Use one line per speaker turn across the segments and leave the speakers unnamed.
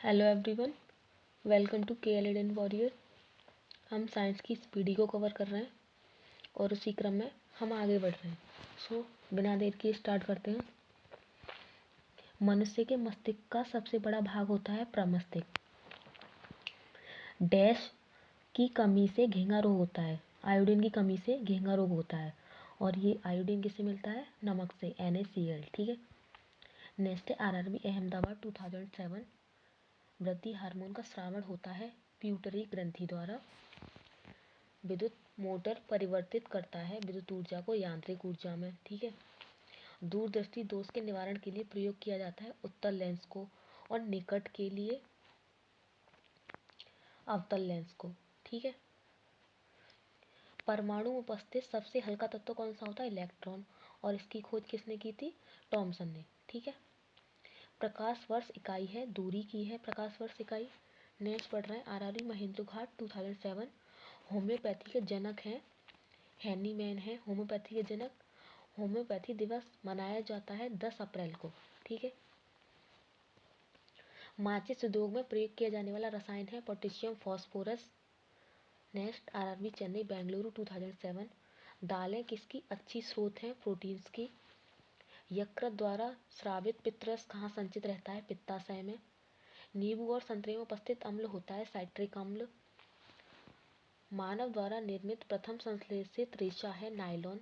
Hello everyone, welcome to KL warrior. हम science की स्पीडी को कवर कर रहे हैं और उसी क्रम में हम आगे बढ़ रहे हैं। बिना देर किए स्टार्ट करते हैं। मनुष्य के मस्तिष्क का सबसे बड़ा भाग होता है प्रमस्तिष्क। डैश की कमी से घेंगा रोग होता है, आयोडीन की कमी से घेंगा रोग होता है। और ये आयोडीन किससे मिलता है? नमक से, NaCl। ठीक है। नेक्स्ट है RRB अहमदाबाद 2007। वृद्धि हार्मोन का स्रावण होता है प्यूटरी ग्रंथि द्वारा। विद्युत मोटर परिवर्तित करता है विद्युत ऊर्जा को यांत्रिक ऊर्जा में। ठीक है। दूरदृष्टि दोष के निवारण के लिए प्रयोग किया जाता है उत्तल लेंस को, और निकट के लिए अवतल लेंस को। ठीक है। परमाणु में उपस्थित सबसे हल्का तत्व कौन सा होता है? इलेक्ट्रॉन। और इसकी खोज किसने की थी? टॉमसन ने। ठीक है। प्रकाश वर्ष इकाई है, दूरी की है प्रकाश वर्ष इकाई। नेक्स्ट पढ़ रहे हैं RRB महेंद्र घाट 2007। होम्योपैथी के जनक हैं हैनीमैन है होम्योपैथी के जनक। होम्योपैथी दिवस मनाया जाता है 10 अप्रैल को। ठीक है। माचिस उद्योग में प्रयोग किया जाने वाला रसायन है potassium phosphorus. Next RRB Chennai Bengaluru 2007। दालें किसकी अच्छी स्रोत हैं? प्रोटीन्स की। यकृत द्वारा स्रावित पित्तरस कहाँ संचित रहता है? पित्ताशय में। नींबू और संतरे में उपस्थित अम्ल होता है साइट्रिक अम्ल। मानव द्वारा निर्मित प्रथम संश्लेषित रेशा है नायलॉन।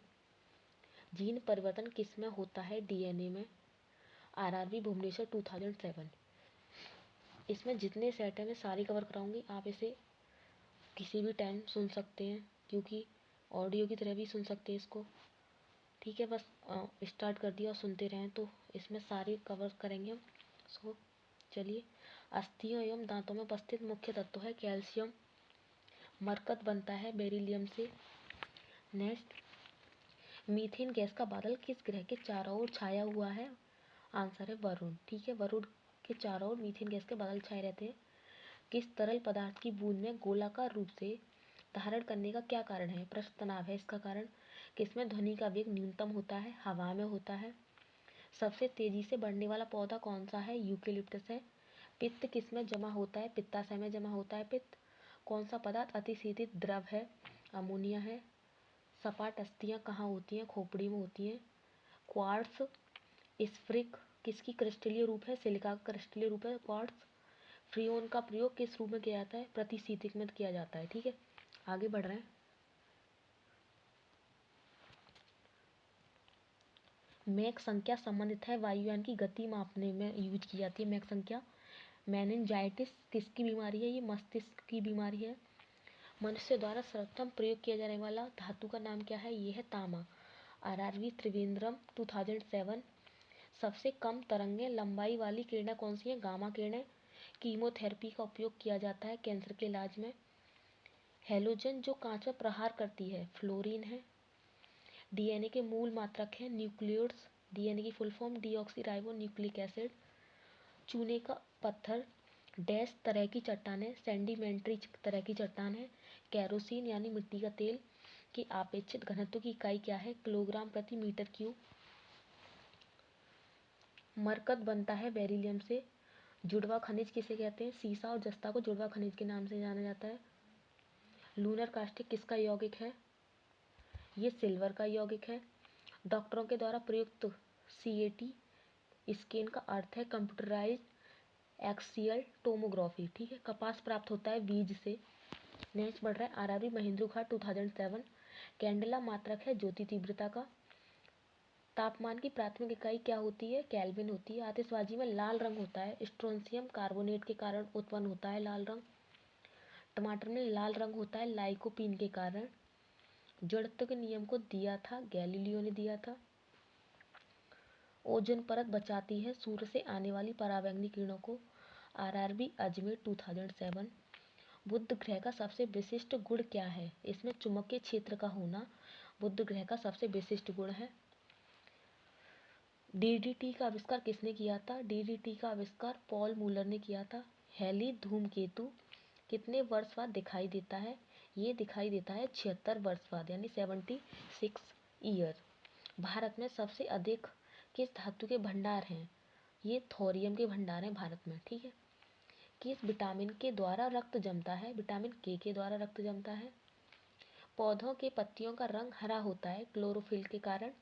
जीन परिवर्तन किस में होता है? DNA में। RRB भुवनेश्वर 2007। इसमें जितने सेट हैं मैं सारी कवर कराऊंगी। आप इसे किसी भी टाइम सुन सकते हैं, क्योंकि ऑडियो की तरह भी सुन सकते हैं इसको। ठीक है। बस स्टार्ट कर दिया और सुनते रहें, तो इसमें सारी कवर करेंगे हम। चलिए। अस्थियों एवं दांतों में उपस्थित मुख्य तत्व है कैल्शियम। मरकत बनता है बेरिलियम से। नेक्स्ट, मीथेन गैस का बादल किस ग्रह के चारों ओर छाया हुआ है? आंसर है वरुण। ठीक है। वरुण के चारों ओर मीथेन गैस के बादल छाए रहते हैं। किस तरल पदार्थ की बूंद में गोलाकार रूप से धारण करने का क्या कारण है? पृष्ठ तनाव है इसका कारण। किसमें ध्वनि का वेग न्यूनतम होता है? हवा में होता है। सबसे तेजी से बढ़ने वाला पौधा कौन सा है? यूकेलिप्टस है। पित्त किसमें जमा होता है? पित्ताशय में जमा होता है पित्त। कौन सा पदार्थ अतिशीतित द्रव है? अमोनिया है। सपाट अस्थियां कहाँ होती हैं? खोपड़ी में होती हैं। क्वार्ट्स स्फटिक किसकी क्रिस्टलीय रूप है? सिलिका का क्रिस्टलीय रूप है क्वार्ट्स। फ्रीऑन का प्रयोग किस रूप में किया जाता है? प्रतिशीतिक में किया जाता है। ठीक है। आगे बढ़ रहे हैं। मैक संख्या संबंधित है वायुयान की गति मापने में यूज की जाती है मैक संख्या। मेनिंजाइटिस किसकी बीमारी है? ये मस्तिष्क की बीमारी है। मनुष्य द्वारा सर्वप्रथम प्रयोग किया जाने वाला धातु का नाम क्या है? ये है तांबा। RRB त्रिवेंद्रम 2007। सबसे कम तरंगे लंबाई वाली किरणें कौन सी हैं? गामा किरणें। कीमोथेरेपी का उपयोग किया जाता है कैंसर के इलाज में। हेलोजन जो कांच में प्रहार करती है, फ्लोरीन है। DNA के मूल मात्रक हैं न्यूक्लियोइड्स। DNA की full form deoxy nucleic acid. चूने का पत्थर डैश तरह की चट्टानें सेडिमेंट्री तरह की चट्टान है। केरोसिन यानी मिट्टी का तेल की आपेक्षिक घनत्व की इकाई क्या है? किलोग्राम प्रति मीटर क्यूब। मरकत बनता है बेरिलियम से। जुड़वा खनिज किसे कहते हैं? सीसा और जस्ता को जुड़वा खनिज के नाम से जाना जाता है। लूनर कास्टिक किसका यौगिक है? ये सिल्वर का यौगिक है। डॉक्टरों के द्वारा प्रयुक्त CAT स्कैन का अर्थ है कंप्यूटराइज एक्सियल टोमोग्राफी। ठीक है। कपास प्राप्त होता है बीज से। नेक्स्ट बढ़ रहा है RRB महेंद्र घाट 2007। कैंडेला मात्रक है ज्योति तीव्रता का। तापमान की प्राथमिक इकाई क्या होती है? केल्विन होती है। आतिशबाजी में लाल रंग होता है स्ट्रोंशियम कार्बोनेट के कारण उत्पन्न होता है लाल रंग। टमाटर में लाल रंग होता है लाइकोपीन के कारण। जड़त्व के नियम को दिया था गैलीलियो ने दिया था। ओजोन परत बचाती है सूर्य से आने वाली पराबैंगनी किरणों को। RRB अजमेर 2007। बुध ग्रह का सबसे विशिष्ट गुण क्या है? इसमें चुंबकीय क्षेत्र का होना बुध ग्रह का सबसे विशिष्ट गुण है। DDT का आविष्कार किसने किया था? DDT का आविष्कार पॉल मूलर ने किया था। हेली धूमकेतु कितने वर्ष बाद दिखाई देता है? ये दिखाई देता है 76 वर्ष बाद, यानी 76 ईयर। भारत में सबसे अधिक किस धातु के भंडार हैं? ये थोरियम के भंडार हैं भारत में। ठीक है। किस विटामिन के द्वारा रक्त जमता है? विटामिन के द्वारा रक्त जमता है। पौधों के पत्तियों का रंग हरा होता है क्लोरोफिल के कारण।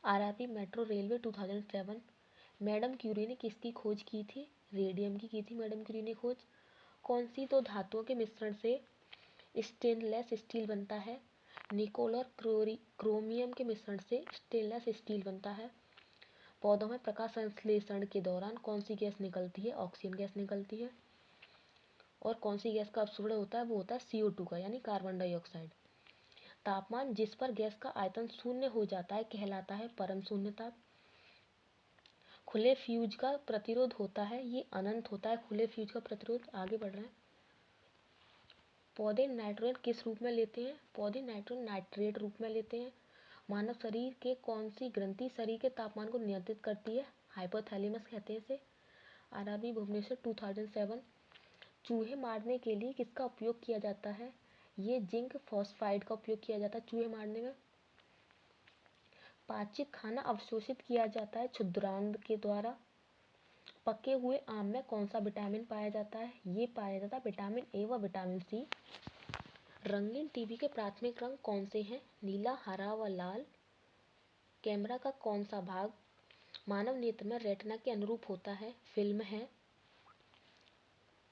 RRB metro railway 2007। Madam Curie ने किसकी खोज की थी? रेडियम की थी मैडम क्यूरी ने खोज। कौन सी दो धातुओं के मिश्रण से स्टेनलेस स्टील बनता है? निकोल और क्रोमियम के मिश्रण से स्टेनलेस स्टील बनता है। पौधों में प्रकाश संश्लेषण के दौरान कौन सी गैस निकलती है? ऑक्सीजन गैस निकलती है। और कौन सी गैस का अपक्षरण होता है? वो होता है CO2 का, यानी कार्बन डाइऑक्साइड। तापमान जिस पर गैस का आयतन शून्य हो जाता है कहलाता है परम शून्य ताप। खुले फ्यूज का प्रतिरोध होता है, ये अनंत होता है खुले फ्यूज का प्रतिरोध। आगे बढ़ रहे हैं। पौधे नाइट्रोजन किस रूप में लेते हैं? पौधे नाइट्रोजन नाइट्रेट रूप में लेते हैं। मानव शरीर के कौन सी ग्रंथि शरीर के तापमान को नियंत्रित करती है? हाइपोथैलेमस कहते हैं इसे। आरआरबी भुवनेश्वर 2007। चूहे मारने के लिए किसका उपयोग किया जाता है? ये जिंक फॉस्फाइड का उपयोग किया जाता है चूहे मारने में। पाचित खाना अवशोषित किया जाता है क्षुद्रांत के द्वारा। पके हुए आम में कौन सा विटामिन पाया जाता है? ये पाया जाता है विटामिन ए व विटामिन सी। रंगीन टीवी के प्राथमिक रंग कौन से हैं? नीला, हरा व लाल। कैमरा का कौन सा भाग मानव नेत्र में रेटिना के अनुरूप होता है? फिल्म है।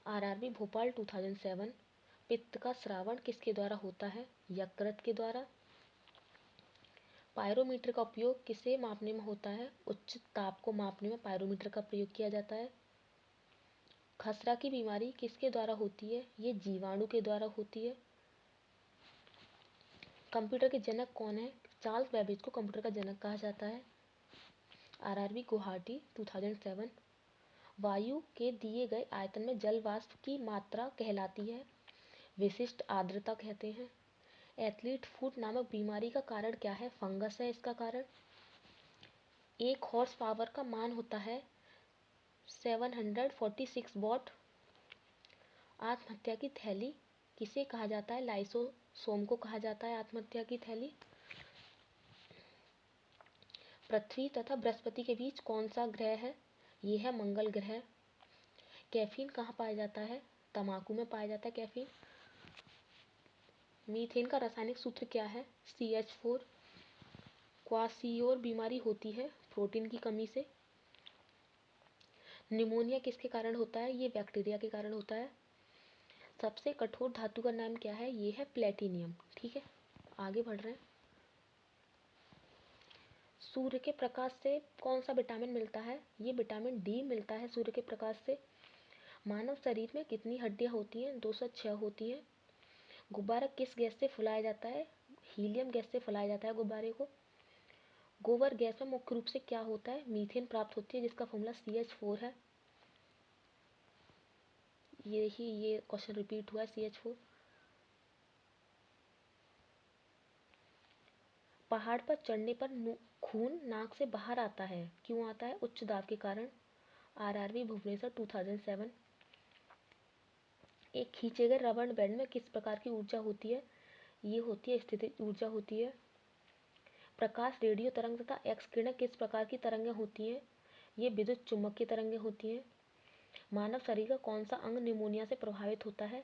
आरआरबी भोपाल 2007। पित्त का श्रावण किसके द्वारा होता है? यकृत के द्वारा। पायरोमीटर का उपयोग किसे मापने में होता है? उच्च ताप को मापने में पायरोमीटर का प्रयोग किया जाता है। खसरा की बीमारी किसके द्वारा होती है? ये जीवाणु के द्वारा होती है। कंप्यूटर के जनक कौन है? चार्ल्स बेबेज को कंप्यूटर का जनक कहा जाता है। आरआरबी गुवाहाटी 2007। वायु के दिए गए आयतन में जल वाष्प की मात्रा कहलाती है? विशिष्ट आर्द्रता कहते हैं। एथलीट फुट नामक बीमारी का कारण क्या है? फंगस है इसका कारण। 1 हॉर्स पावर का मान होता है 746 वॉट। आत्महत्या की थैली किसे कहा जाता है? लाइसोसोम को कहा जाता है आत्महत्या की थैली। पृथ्वी तथा बृहस्पति के बीच कौन सा ग्रह है? ये है मंगल ग्रह। कैफीन कहाँ पाया जाता है? तंबाकू में पाया जाता है कैफीन। मीथेन का रासायनिक सूत्र क्या है? CH4। क्वासियोर बीमारी होती है प्रोटीन की कमी से। निमोनिया किसके कारण होता है? ये बैक्टीरिया के कारण होता है। सबसे कठोर धातु का नाम क्या है? ये है प्लेटिनियम। ठीक है, आगे बढ़ रहे हैं। सूर्य के प्रकाश से कौन सा विटामिन मिलता है? ये विटामिन डी मिलता है सूर्य के प्रकाश से। मानव शरीर में कितनी हड्डियां होती हैं? 206 होती हैं। गुब्बारा किस गैस से फुलाया जाता है? हीलियम गैस से फुलाया जाता है गुब्बारे को। गोबर गैस में मुख्य रूप से क्या होता है? मीथेन प्राप्त होती है जिसका फॉर्मूला CH4 है। ये क्वेश्चन रिपीट हुआ है CH4। पहाड़ पर चढ़ने पर खून नाक से बाहर आता है, क्यों आता है? उच्च दाब के कारण। आरआरबी भुवनेश्वर 2007। एक खींचे गए रबड़ बैंड में किस प्रकार की ऊर्जा होती है? ये होती है स्थितिज ऊर्जा होती है। प्रकाश, रेडियो तरंग तथा एक्स किरणें किस प्रकार की तरंगें होती हैं? ये विद्युत चुम्बकीय तरंगें होती हैं। मानव शरीर का कौन सा अंग निमोनिया से प्रभावित होता है?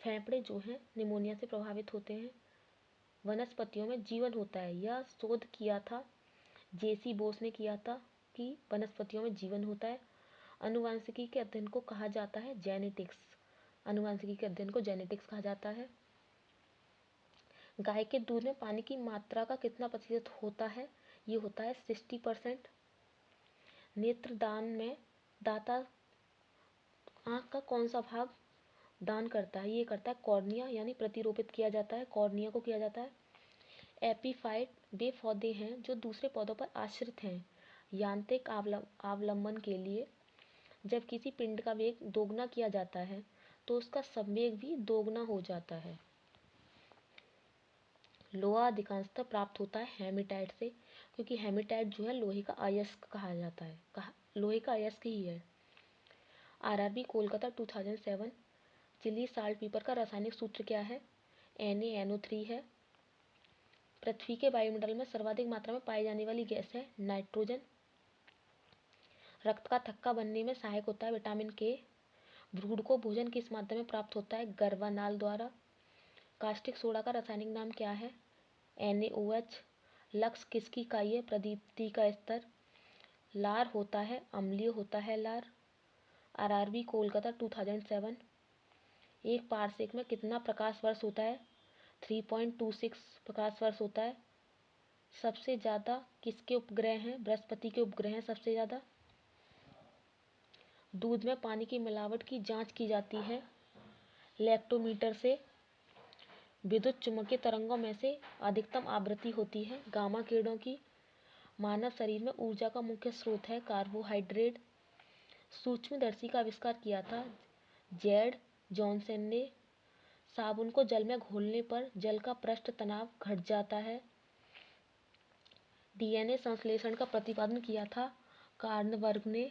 फेफड़े जो हैं निमोनिया से प्रभावित होते हैं। वनस्पतियों में जीवन होता है, यह शोध किया था JC बोस ने किया था कि वनस्पतियों में जीवन होता है। अनुवांशिकी के अध्ययन को कहा जाता है जेनेटिक्स। अनुवांशिकी के अध्ययन को जेनेटिक्स कहा जाता है। गाय के दूध में पानी की मात्रा का कितना प्रतिशत होता है? ये होता है 60%। नेत्रदान में दाता आँख का कौन सा भाग दान करता है? ये करता है कॉर्निया, यानी प्रतिरोपित किया जाता है, कॉर्निया को किया जाता है। एपीफाइट वे पौधे हैं जो दूसरे पौधों पर आश्रित हैं। यांत्रिक अवलंबन के लिए जब किसी पिंड का वेग दोगुना किया जाता है तो उसका संवेग भी दोगुना हो जाता है। लोहा अधिकांशतः प्राप्त होता है हेमेटाइट से, क्योंकि हेमेटाइट जो है लोहे का अयस्क कहा जाता है, लोहे का अयस्क ही है। आरआरबी कोलकाता 2007। चिली साल्ट पीपर का रासायनिक सूत्र क्या है? NaNO3 है। पृथ्वी के वायुमंडल में सर्वाधिक मात्रा में पाई जाने वाली गैस है नाइट्रोजन। रक्त का थक्का बनने में सहायक होता है विटामिन के। भ्रूण को भोजन किस माध्यम में प्राप्त होता है? गर्भानाल द्वारा। कास्टिक सोडा का रासायनिक नाम क्या है? NaOH। लक्स किसकी इकाई है? प्रदीप्ति का स्तर। लार होता है, अम्लीय होता है लार। RRB कोलकाता 2007। एक पारसेक में कितना प्रकाश वर्ष होता है? 3.26 प्रकाश वर्ष होता है। सबसे ज़्यादा किसके उपग्रह हैं? बृहस्पति के उपग्रह हैं सबसे ज़्यादा। दूध में पानी की मिलावट की जांच की जाती है लैक्टोमीटर से। विद्युत चुम्बकीय तरंगों में से अधिकतम आवृत्ति होती है गामा किरणों की। मानव शरीर में ऊर्जा का मुख्य स्रोत है कार्बोहाइड्रेट। सूक्ष्मदर्शी का आविष्कार किया था जेड जॉनसन ने। साबुन को जल में घोलने पर जल का पृष्ठ तनाव घट जाता है। DNA संश्लेषण का प्रतिपादन किया था कार्नबर्ग ने।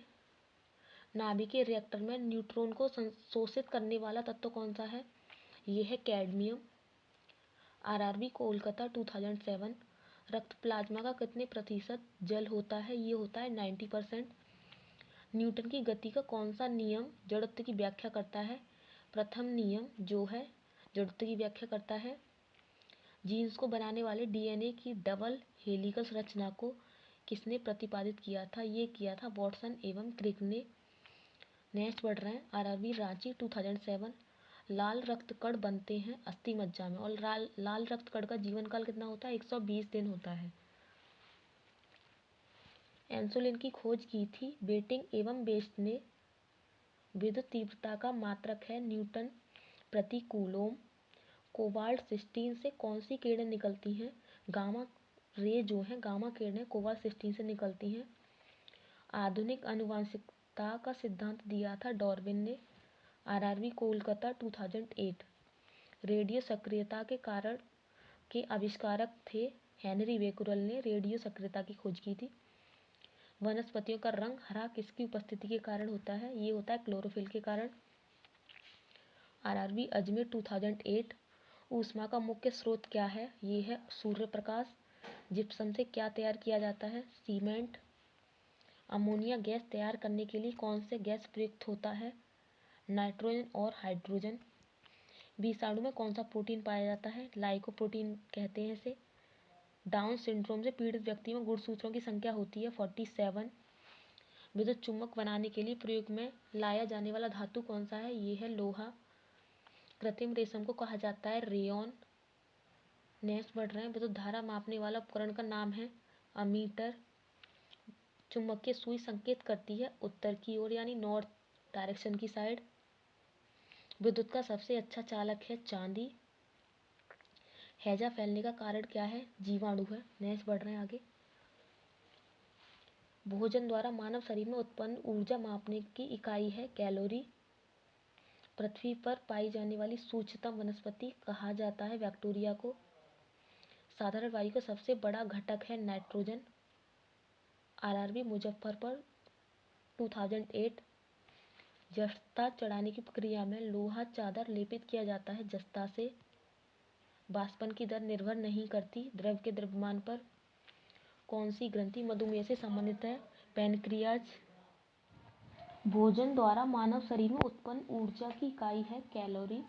नाभिकीय रिएक्टर में न्यूट्रॉन को शोषित करने वाला तत्व कौन सा है? ये है कैडमियम। RRB कोलकाता 2007। रक्त प्लाज्मा का कितने प्रतिशत जल होता है? ये होता है 90%। न्यूटन की गति का कौन सा नियम जड़त्व की व्याख्या करता है? प्रथम नियम जो है जड़त्व की व्याख्या करता है। जीन्स को बनाने वाले DNA की डबल हेलिकल रचना को किसने प्रतिपादित किया था? ये किया था वॉटसन एवं क्रिक ने। नेक्स्ट बढ़ रहे हैं RRB रांची 2007। लाल रक्त कण बनते हैं अस्थि मज्जा में और लाल रक्त कण का जीवन काल कितना होता है? 120 दिन होता है। इंसुलिन की खोज की थी बेटिंग एवं बेस्ट ने। विद्युत तीव्रता का मात्रक है न्यूटन प्रति कूलोम। कोबाल्ट 16 से कौन सी किरणें निकलती हैं? गामा रे जो है गामा किरणें कोबाल्ट 16 से निकलती हैं। आधुनिक आनुवंशिकता का सिद्धांत दिया था डार्विन ने। RRB कोलकाता 2008। रेडियो सक्रियता के कारण के आविष्कारक थे हेनरी बेकुरल ने रेडियो सक्रियता की खोज की थी। वनस्पतियों का रंग हरा किसकी उपस्थिति के कारण होता है? ये होता है क्लोरोफिल के कारण। RRB अजमेर 2008। ऊष्मा का मुख्य स्रोत क्या है? ये है सूर्य प्रकाश। जिप्सम से क्या तैयार किया जाता है? सीमेंट। अमोनिया गैस तैयार करने के लिए कौन से गैस प्रयुक्त होता है? नाइट्रोजन और हाइड्रोजन। विषाणु में कौन सा प्रोटीन पाया जाता है? लाइकोप्रोटीन कहते हैं इसे। डाउन सिंड्रोम से पीड़ित व्यक्ति में गुणसूत्रों की संख्या होती है 47। विद्युत चुम्बक बनाने के लिए प्रयोग में लाया जाने वाला धातु कौन सा है? ये है लोहा। कृत्रिम रेशम को कहा जाता है रेयॉन। नेक्स्ट बढ़ रहे हैं विद्युत धारा मापने वाला उपकरण का नाम है अमीटर। चुंबकीय सुई संकेत करती है उत्तर की ओर यानी नॉर्थ डायरेक्शन की साइड। विद्युत का सबसे अच्छा चालक है चांदी। हैजा फैलने का कारण क्या है? जीवाणु है। नेक्स्ट बढ़ रहे हैं आगे। भोजन द्वारा मानव शरीर में उत्पन्न ऊर्जा मापने की इकाई है कैलोरी। पृथ्वी पर पाई जाने वाली सूक्ष्मतम वनस्पति कहा जाता है बैक्टीरिया को। साधारण वायु का सबसे बड़ा घटक है नाइट्रोजन। RRB मुजफ्फरपुर 2008। जस्ता चढ़ाने की प्रक्रिया में लोहा चादर लेपित किया जाता है जस्ता से। वाष्पन की दर निर्भर नहीं करती द्रव के द्रव्यमान पर। कौन सी ग्रंथि मधुमेह से संबंधित है? पैनक्रियाज। भोजन द्वारा मानव शरीर में उत्पन्न ऊर्जा की इकाई है कैलोरी।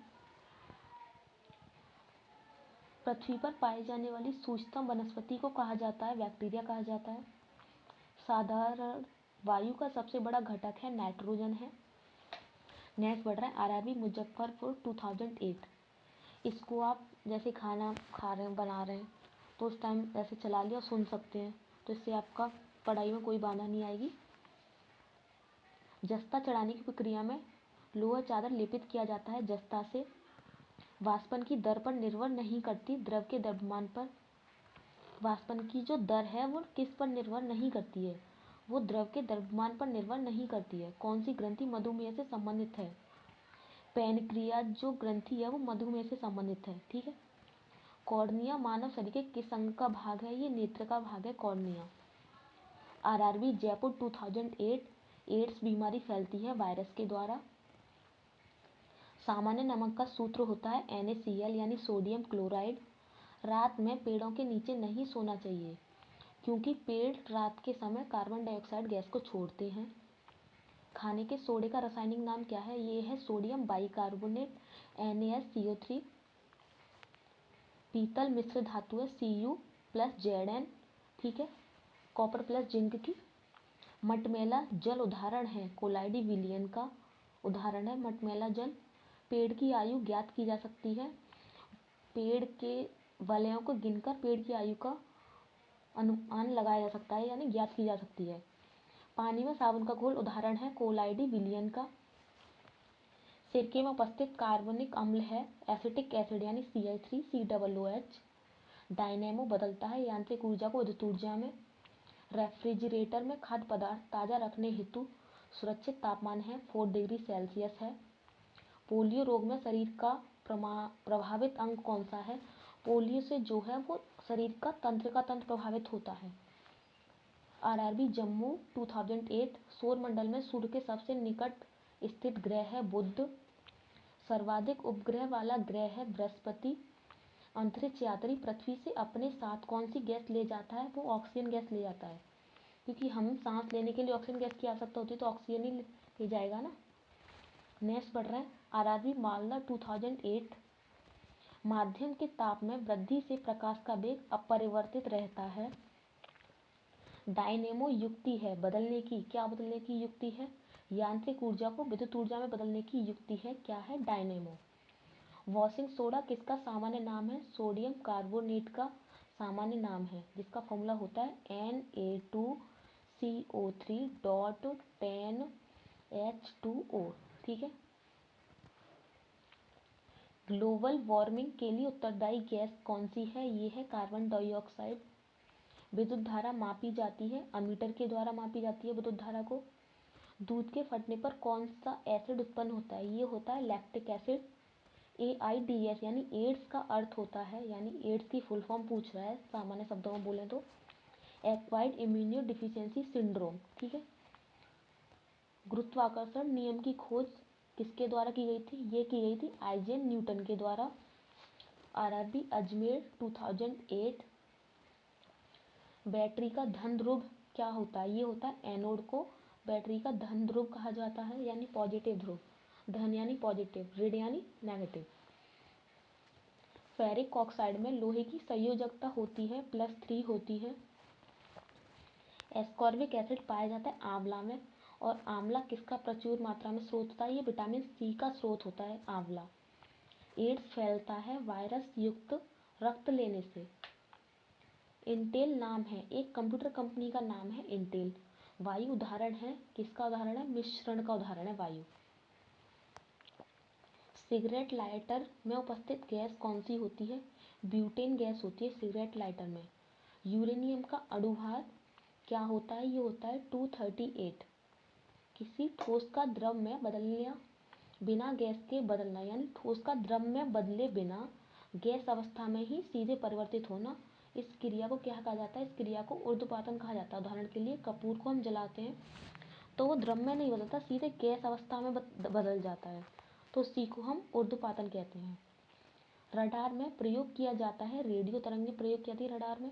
पृथ्वी पर पाई जाने वाली सूक्ष्मतम वनस्पति को कहा जाता है बैक्टीरिया कहा जाता है। साधारण वायु का सबसे बड़ा घटक है नाइट्रोजन है। नेक्स्ट बढ़ रहा है RRB मुजफ्फरपुर 2008। इसको आप जैसे खाना खा रहे हैं बना रहे हैं तो उस टाइम ऐसे चला लिया सुन सकते हैं, तो इससे आपका पढ़ाई में कोई बाधा नहीं आएगी। जस्ता चढ़ाने की प्रक्रिया में लोहा चादर लेपित किया जाता है जस्ता से। वाष्पन की दर पर निर्भर नहीं करती द्रव के द्रव्यमान पर। वाष्पन की जो दर है वो किस पर निर्भर नहीं करती है? वो द्रव के द्रव्यमान पर निर्भर नहीं करती है। कौन सी ग्रंथि मधुमेह से संबंधित है? पैनक्रियाज जो ग्रंथि है वो मधुमेह से संबंधित है। ठीक है। कॉर्निया मानव शरीर के किस अंग का भाग है? ये नेत्र का भाग है कॉर्निया। RRB जयपुर 2008। एड्स बीमारी फैलती है वायरस के द्वारा। सामान्य नमक का सूत्र होता है NaCl यानी सोडियम क्लोराइड। रात में पेड़ों के नीचे नहीं सोना चाहिए क्योंकि पेड़ रात के समय कार्बन डाइऑक्साइड गैस को छोड़ते हैं। खाने के सोडे का रासायनिक नाम क्या है? ये है सोडियम बाइकार्बोनेट NaSCO3। पीतल मिश्र धातु है Cu प्लस Zn, ठीक है, कॉपर प्लस जिंक की। मटमैला जल उदाहरण है कोलाइडी विलियन का उदाहरण है मटमैला जल। पेड़ की आयु ज्ञात की जा सकती है, पेड़ के वलयों को गिनकर पेड़ की आयु का अनुमान लगाया जा सकता है, यानी ज्ञात की जा सकती है। पानी में साबुन का घोल उदाहरण है कोलाइडी विलियन का। सिरके में उपस्थित कार्बनिक अम्ल है एसिटिक एसिड यानी CI3COOH। डायनेमो बदलता है यांत्रिक ऊर्जा को विद्युत ऊर्जा में। रेफ्रिजरेटर में खाद्य पदार्थ ताज़ा रखने हेतु सुरक्षित तापमान है 4 डिग्री सेल्सियस है। पोलियो रोग में शरीर का प्रभावित अंग कौन सा है? पोलियो से जो है वो शरीर का तंत्र प्रभावित होता है। RRB जम्मू 2008। सौर मंडल में सूर्य के सबसे निकट स्थित ग्रह है बुध। सर्वाधिक उपग्रह वाला ग्रह है बृहस्पति। अंतरिक्ष यात्री पृथ्वी से अपने साथ कौन सी गैस ले जाता है? वो ऑक्सीजन गैस ले जाता है, क्योंकि हम सांस लेने के लिए ऑक्सीजन गैस की आवश्यकता होती है, तो ऑक्सीजन ही ले जाएगा ना। नेक्स्ट बढ़ रहे हैं RRB मालदा 2008। माध्यम के ताप में वृद्धि से प्रकाश का वेग अपरिवर्तित रहता है। डायनेमो युक्ति है बदलने की, क्या बदलने की युक्ति है? यांत्रिक ऊर्जा को विद्युत ऊर्जा में बदलने की युक्ति है, क्या है? डायनेमो। वॉशिंग सोडा किसका सामान्य नाम है? सोडियम कार्बोनेट का सामान्य नाम है, जिसका फॉर्मूला होता है Na2CO3.10H2O, ठीक है। ग्लोबल वार्मिंग के लिए उत्तरदायी गैस कौन सी है? ये है कार्बन डाइऑक्साइड। विद्युत धारा मापी जाती है अमीटर के द्वारा मापी जाती है विद्युत धारा को। दूध के फटने पर कौन सा एसिड उत्पन्न होता है? ये होता है लैक्टिक एसिड। AIDS यानी एड्स का अर्थ होता है, यानी एड्स की फुल फॉर्म पूछ रहा है, सामान्य शब्दों में बोलें तो एक्वायर्ड इम्यूनो डिफिशियंसी सिंड्रोम, ठीक है। गुरुत्वाकर्षण नियम की खोज किसके द्वारा की गई थी? ये की गई थी आइजैक न्यूटन के द्वारा। RRB अजमेर 2008। बैटरी का धन ध्रुव क्या होता है? ये होता है एनोड को बैटरी का धन ध्रुव कहा जाता है, यानी पॉजिटिव ध्रुव। धन यानी पॉजिटिव, ऋण यानी नेगेटिव। फेरिक ऑक्साइड में लोहे की संयोजकता होती है +3 होती है। एस्कॉर्बिक एसिड पाया जाता है आंवला में, और आंवला किसका प्रचुर मात्रा में स्रोत होता है? ये विटामिन C का स्रोत होता है आंवला। एड्स फैलता है वायरस युक्त रक्त लेने से। इंटेल नाम है एक कंप्यूटर कंपनी का नाम है इंटेल। वायु उदाहरण है, किसका उदाहरण है? मिश्रण का उदाहरण है वायु। सिगरेट लाइटर में उपस्थित गैस कौन सी होती है? ब्यूटेन गैस होती है सिगरेट लाइटर में। यूरेनियम का अणुभार क्या होता है? ये होता है 238। किसी ठोस का द्रव में बदलना बिना गैस के बदलना, यानी ठोस का द्रव में बदले बिना गैस अवस्था में ही सीधे परिवर्तित होना, इस क्रिया को क्या कहा जाता है? इस क्रिया को ऊर्ध्वपातन कहा जाता है। उदाहरण के लिए कपूर को हम जलाते हैं तो वो द्रव में नहीं बदलता, सीधे गैस अवस्था में बदल जाता है, तो उसी को हम ऊर्ध्वपातन कहते हैं। रडार में प्रयोग किया जाता है रेडियो तरंगें प्रयोग की जाती है रडार में।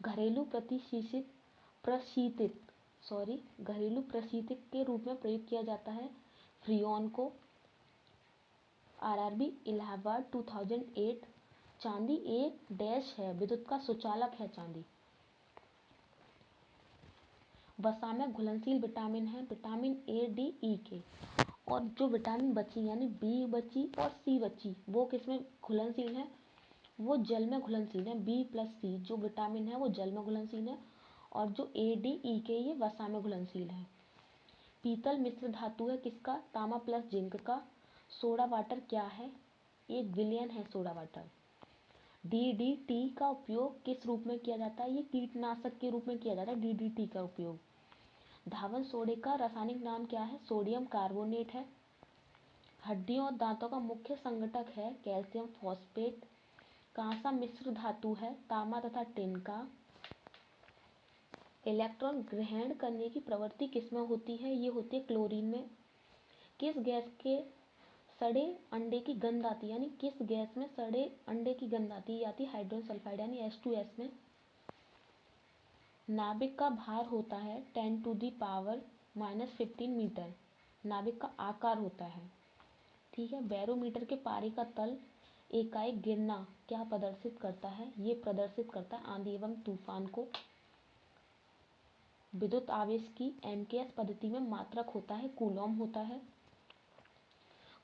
घरेलू प्रशीतित के रूप में प्रयोग किया जाता है फ्रियोन को। RRB इलाहाबाद 2008। चांदी एक डैश है, विद्युत का सुचालक है चांदी। वसा में घुलनशील विटामिन है vitamin A, D, E, K, और जो विटामिन बची यानी B बची और C बची, वो किसमें घुलनशील है? वो जल में घुलनशील है। B+C जो विटामिन है वो जल में घुलनशील है, और जो A, D, E, K ये वसा में घुलनशील है। पीतल मिश्र धातु है किसका? तामा प्लस जिंक का। सोडा वाटर क्या है? एक विलयन है सोडा वाटर। DDT का उपयोग किस रूप में किया जाता है? ये कीटनाशक के रूप में किया जाता है DDT का उपयोग। धावन सोडे का रासायनिक नाम क्या है? सोडियम कार्बोनेट है। हड्डियों और दांतों का मुख्य संगठक है कैल्शियम फॉस्फेट। कांसा मिश्र धातु है तांबा तथा टिन का। इलेक्ट्रॉन ग्रहण करने की प्रवृत्ति किसमें होती है? ये होती है क्लोरीन में। किस गैस के सड़े अंडे की गंध आती है, यानी किस गैस में सड़े अंडे की गंध आती है? हाइड्रोजन सल्फाइड यानी H2S में। नाभिक का भार होता है 10⁻⁻⁹ -15 मीटर नाभिक का आकार होता है। ठीक है। बैरोमीटर के पारे का तल एकाएक गिरना क्या प्रदर्शित करता है? ये प्रदर्शित करता है आंधी एवं तूफान को। विद्युत आवेश की एमकेएस पद्धति में मात्रक होता है, कूलॉम होता है।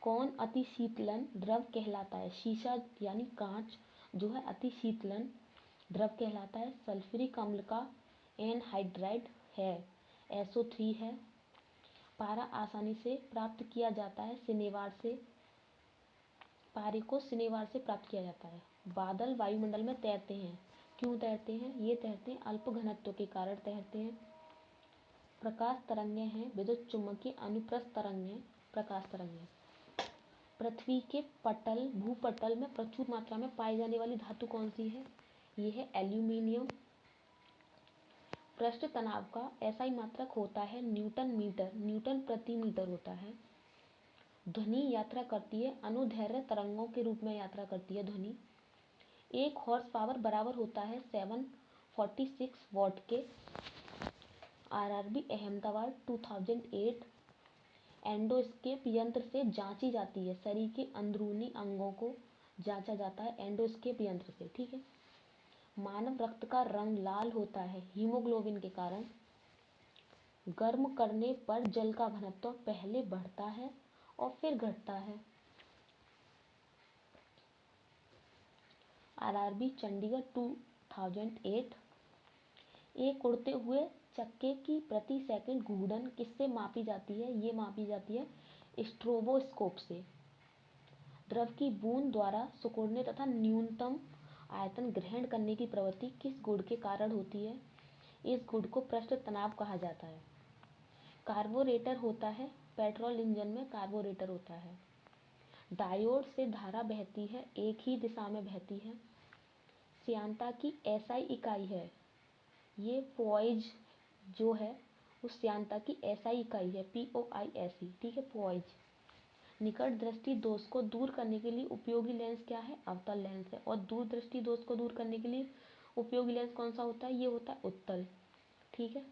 कौन अति शीतलन द्रव कहलाता है? शीशा यानी कांच जो है अति शीतलन द्रव कहलाता है। सल्फ्यूरिक अम्ल का एनहाइड्राइड है, SO3 है। पारा आसानी से प्राप्त किया जाता है सिनेवार से। पारे को सिनेवार से प्राप्त किया जाता है। बादल वायुमंडल में तैरते हैं, क्यों तैरते हैं? ये तैरते हैं अल्प घनत्व के कारण तैरते हैं। प्रकाश तरंगें हैं, विद्युत चुम्बकीय अनुप्रस्थ तरंगें प्रकाश तरंगें। पृथ्वी के भूपटल में प्रचुर मात्रा में पाई जाने वाली धातु कौन सी है? ये है एल्यूमिनियम। पृष्ठ तनाव का SI मात्रक होता है न्यूटन प्रति मीटर होता है। ध्वनि यात्रा करती है अनुदैर्घ्य तरंगों के रूप में यात्रा करती है ध्वनि। 1 हॉर्स पावर बराबर होता है 746 वॉट के। RRB अहमदाबाद 2008 एंडोस्कोप यंत्र से जांची जाती है। शरीर के अंदरूनी अंगों को जांचा जाता है एंडोस्कोप यंत्र से। ठीक है। मानव रक्त का रंग लाल होता है हीमोग्लोबिन के कारण। गर्म करने पर जल का घनत्व पहले बढ़ता है और फिर घटता है। RRB चंडीगढ़ 2008 एक उड़ते हुए चक्के की प्रति सेकंड घूर्णन किससे मापी जाती है? ये मापी जाती है स्ट्रोबोस्कोप से। द्रव की बूंद द्वारा सिकुड़ने तथा न्यूनतम आयतन ग्रहण करने की प्रवृत्ति किस गुण के कारण होती है? इस गुण को पृष्ठ तनाव कहा जाता है। कार्बोरेटर होता है, पेट्रोल इंजन में कार्बोरेटर होता है। डायोड से धारा बहती है, एक ही दिशा में बहती है। श्यानता की SI इकाई है, ये पॉइज जो है उस श्यानता की SI इकाई है, POISE। ठीक है, पॉइज। निकट दृष्टि दोष को दूर करने के लिए उपयोगी लेंस क्या है? अवतल लेंस है। और दूर दृष्टि दोष को दूर करने के लिए उपयोगी लेंस कौन सा होता है? ये होता है उत्तल। ठीक है।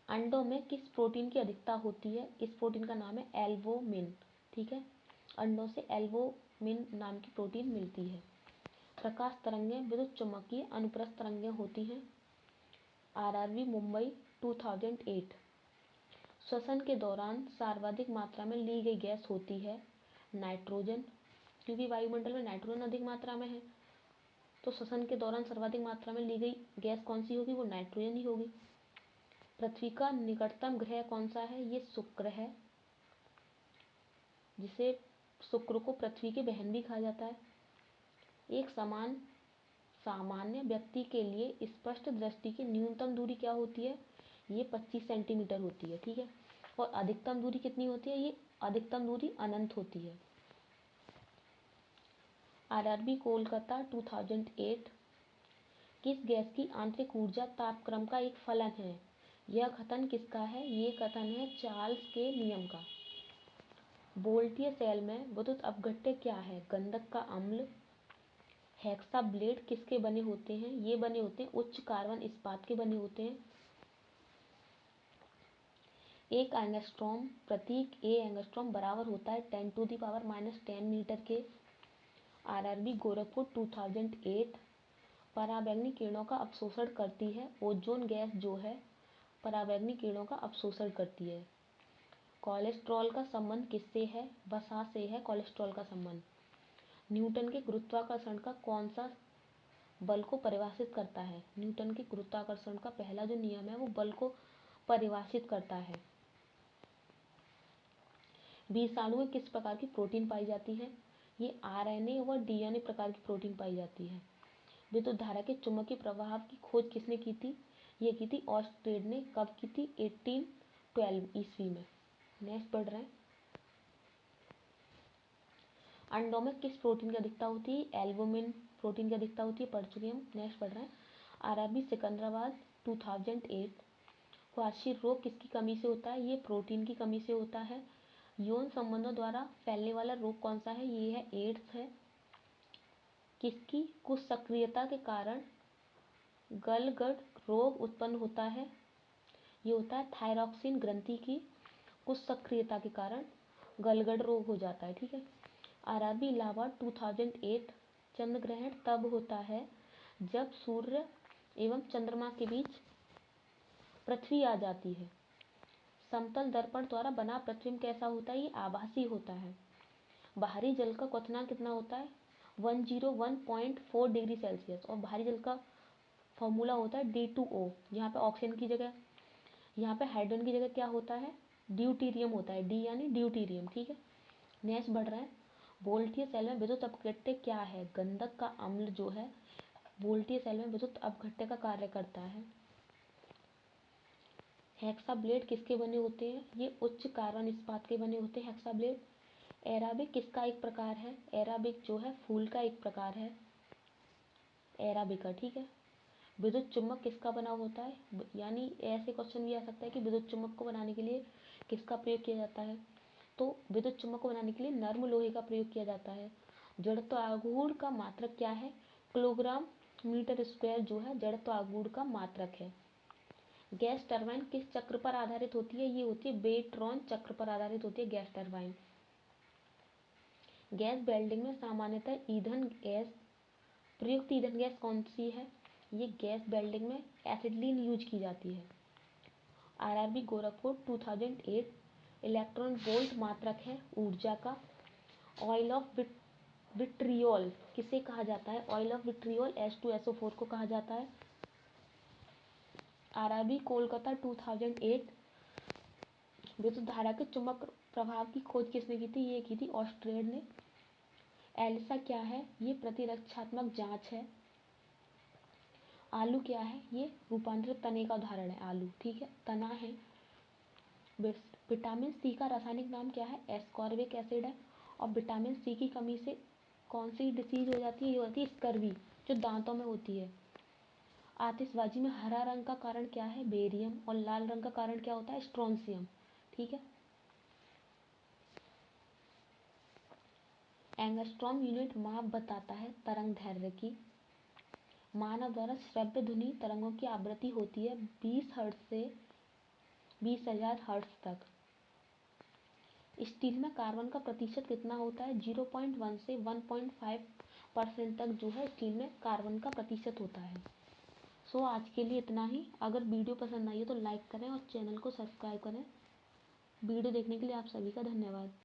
अंडों में किस प्रोटीन की अधिकता होती है? इस प्रोटीन का नाम है एल्बुमिन। ठीक है। अंडों से एल्बुमिन नाम की प्रोटीन मिलती है। प्रकाश तरंगें विद्युत चुम्बकीय अनुप्रस्थ तरंगें होती हैं। RRB मुंबई 2008 श्वसन के दौरान सर्वाधिक मात्रा में ली गई गैस होती है नाइट्रोजन, क्योंकि वायुमंडल में नाइट्रोजन अधिक मात्रा में है तो श्वसन के दौरान सर्वाधिक मात्रा में ली गई गैस कौन सी होगी? वो नाइट्रोजन ही होगी। पृथ्वी का निकटतम ग्रह कौन सा है? ये शुक्र है, जिसे शुक्र को पृथ्वी की बहन भी कहा जाता है। एक सामान्य व्यक्ति के लिए स्पष्ट दृष्टि की न्यूनतम दूरी क्या होती है? ये 25 सेंटीमीटर होती है। ठीक है। और अधिकतम दूरी कितनी होती है? ये अधिकतम दूरी अनंत होती है। RRB कोलकाता 2008 किस गैस की आंतरिक ऊर्जा तापक्रम का एक फलन है? यह कथन किसका है? ये कथन है चार्ल्स के नियम का। वोल्टीय सेल में विद्युत अपघट्य क्या है? गंधक का अम्ल। हेक्सा ब्लेड किसके बने होते हैं? ये बने होते हैं उच्च कार्बन इस्पात के बने होते हैं। एक एंगस्ट्रॉम प्रतीक A एंगस्ट्रॉम बराबर होता है 10⁻⁻10 मीटर के। RRB गोरखपुर 2008 पराबैंगनी किरणों का अवशोषण करती है। ओजोन गैस जो है पराबैंगनी किरणों का अवशोषण करती है। कोलेस्ट्रॉल का संबंध किससे है? वसा से है कोलेस्ट्रॉल का संबंध। न्यूटन के गुरुत्वाकर्षण का कौन सा बल को परिभाषित करता है? न्यूटन के गुरुत्वाकर्षण का पहला जो नियम है वो बल को परिभाषित करता है। विषाणु में किस प्रकार की प्रोटीन पाई जाती है? ये RNA व DNA प्रकार की प्रोटीन पाई जाती है। विद्युत धारा के चुंबकीय प्रवाह की खोज किसने की थी? ये की थी ऑर्स्टेड ने। कब की थी? 1812 ईस्वी में। नेक्स्ट पढ़ रहे हैं। अंडों में किस प्रोटीन की अधिकता होती है? एल्बुमिन प्रोटीन की अधिकता होती है, पढ़ चुके हम। नेक्स्ट पढ़ रहे हैं। RRB सिकंदराबाद 2008 क्वार्शी रोग किसकी कमी से होता है? ये प्रोटीन की कमी से होता है। यौन संबंधों द्वारा फैलने वाला रोग कौन सा है? ये है एड्स है। किसकी कुछ सक्रियता के कारण गलगट रोग उत्पन्न होता है? ये होता है थायरॉक्सिन ग्रंथि की कुछ सक्रियता के कारण गलगल रोग हो जाता है। ठीक है। आरआरबी इलाहाबाद 2008 चंद्र ग्रहण तब होता है जब सूर्य एवं चंद्रमा के बीच पृथ्वी आ जाती है। समतल दर्पण द्वारा बना प्रतिबिंब कैसा होता है? ये आभासी होता है। बाहरी जल का क्वथनांक कितना होता है? 101.4 डिग्री सेल्सियस। और बाहरी जल का फॉर्मूला होता है D2O। यहाँ पे ऑक्सीजन की जगह, यहाँ पे हाइड्रोजन की जगह क्या होता है? ड्यूटीरियम होता है। डी यानी ड्यूटीरियम। ठीक है। नेक्स्ट बढ़ रहा है, वोल्टीय सेल में विद्युत अपघट्य क्या है? गंधक का अम्ल जो है वोल्टीय सेल में विद्युत अपघट्य का कार्य करता है। हेक्साब्लेड किसके बने होते हैं? ये उच्च कार्बन इस्पात के बने होते हैं हेक्साब्लेड। एराबिक किसका एक प्रकार है? एराबिक जो है फूल का एक प्रकार है एराबिका। ठीक है। विद्युत चुम्बक किसका बना होता है? यानी ऐसे क्वेश्चन भी आ सकता है कि विद्युत चुम्बक को बनाने के लिए किसका प्रयोग किया जाता है? तो विद्युत चुम्बक को बनाने के लिए नर्म लोहे का प्रयोग किया जाता है। जड़त्व आघूर्ण का मात्रक क्या है? किलोग्राम मीटर स्क्वायर जो है जड़त्व आघूर्ण का मात्रक है। गैस टरबाइन किस चक्र पर आधारित होती है? ये होती है बेट्रॉन चक्र पर आधारित होती है गैस टरबाइन। गैस वेल्डिंग में सामान्यतः ईंधन गैस प्रयुक्त ईंधन गैस कौन सी है? ये गैस वेल्डिंग में एसिटिलीन यूज की जाती है। आरआरबी गोरखपुर 2008 इलेक्ट्रॉन वोल्ट मात्रक है ऊर्जा का। ऑयल ऑफ विट्रियोल किसे कहा जाता है? ऑयल ऑफ विट्रियोल H2SO4 को कहा जाता है। आरआरबी कोलकाता 2008 विद्युत धारा के चुंबक प्रभाव की खोज किसने की थी? ये की थी ऑस्ट्रेड ने। एलिसा क्या है? ये प्रतिरक्षात्मक जांच है। आलू क्या है? ये रूपांतरित तने का उदाहरण है आलू। ठीक है। तना है। विटामिन सी का रासायनिक नाम क्या है? एस्कॉर्बिक एसिड है। और विटामिन सी की कमी से कौन सी डिसीज हो जाती है? ये होती है स्कर्वी, जो दांतों में होती है। आतिशबाजी में हरा रंग का कारण क्या है? बेरियम। और लाल रंग का कारण क्या होता है? स्ट्रोंसियम। ठीक है। एंगस्ट्रॉम यूनिट माप बताता है तरंग दैर्ध्य की। मानव द्वारा श्रव्य ध्वनि तरंगों की आवृत्ति होती है 20 हर्ट्ज से 20,000 हर्ट्ज तक। स्टील में कार्बन का प्रतिशत कितना होता है? 0.1 से 1.5% तक जो है स्टील में कार्बन का प्रतिशत होता है। सो आज के लिए इतना ही। अगर वीडियो पसंद आई है तो लाइक करें और चैनल को सब्सक्राइब करें। वीडियो देखने के लिए आप सभी का धन्यवाद।